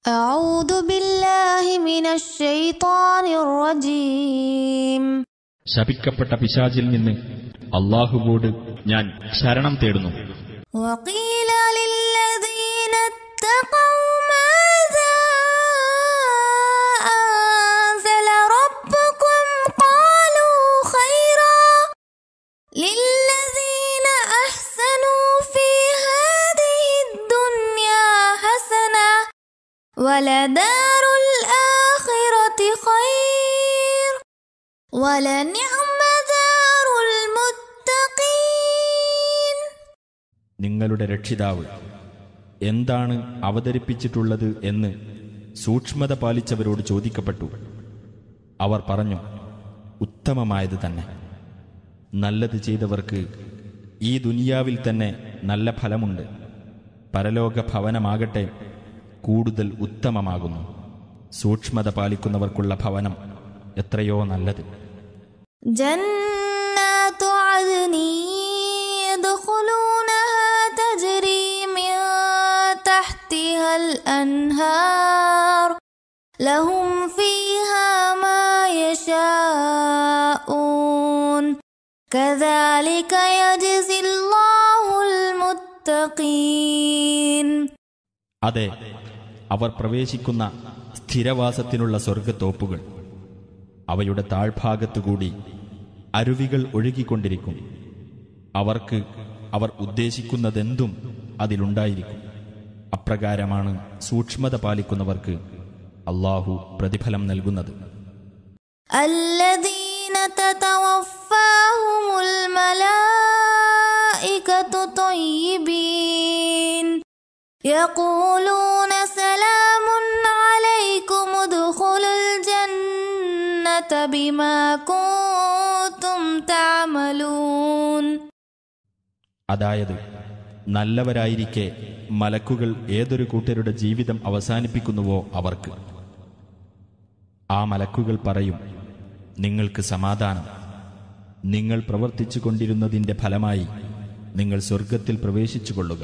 أعوذ بالله من الشيطان الرجيم. ശപിക്കപ്പെട്ട പിശാചിൽ നിന്ന് അല്ലാഹുവോട് ഞാൻ ശരണം തേടുന്നു. وقيل للذين اتقوا ماذا أنزل ربكم قالوا خيرا للذين أحسنوا في هذه الدنيا حسنة ولدار الآخرة خير ولنعم دار المتقين. നിങ്ങളുടെ രക്ഷിതാവ് എന്താണ് അവതരിപ്പിച്ചിട്ടുള്ളത് എന്ന് സൂക്ഷ്മത പാലിച്ചവരോട് ചോദിക്കപ്പെട്ടു. അവർ പറഞ്ഞു, ഉത്തമമായത് തന്നെ. നല്ലത് ചെയ്തവർക്ക് ഈ ദുനിയാവിൽ തന്നെ നല്ല ഫലമുണ്ട്. പരലോക ഭവനമാകട്ടെ കൂടുതൽ ഉത്തമമാകുന്നു. സൂക്ഷ്മത പാലിക്കുന്നവർക്കുള്ള ഭവനം എത്രയോ നല്ലത്. ജന്നാതു അദ്നി യദ്ഖുലൂനഹാ തജ്രി മിൻ തഹ്തിഹൽ അൻഹാർ ലഹും ഫീഹാ മാ യശാഊൻ കദാലിക യജ്സില്ലാഹുൽ മുത്തഖീൻ. അതെ, അവർ പ്രവേശിക്കുന്ന സ്ഥിരവാസത്തിനുള്ള സ്വർഗത്തോപ്പുകൾ. അവയുടെ താഴ്ഭാഗത്തുകൂടി അരുവികൾ ഒഴുകിക്കൊണ്ടിരിക്കും. അവർക്ക് അവർ ഉദ്ദേശിക്കുന്നതെന്തും അതിലുണ്ടായിരിക്കും. അപ്രകാരമാണ് സൂക്ഷ്മത പാലിക്കുന്നവർക്ക് അല്ലാഹു പ്രതിഫലം നൽകുന്നത്. الذين تتوفاهم الملائكة طيبين يقولون سلام عليكم ادخلوا الجنة بما كنتم تعملون. അതായത് നല്ലവരായിരിക്കെ മലക്കുകൾ ഏതൊരു കൂട്ടരുടെ ജീവിതം അവസാനിപ്പിക്കുന്നുവോ അവർക്ക് ആ മലക്കുകൾ പറയും, നിങ്ങൾക്ക് സമാധാനം. നിങ്ങൾ പ്രവർത്തിച്ചു കൊണ്ടിരുന്നതിന്റെ ഫലമായി നിങ്ങൾ സ്വർഗത്തിൽ പ്രവേശിച്ചുകൊള്ളുക.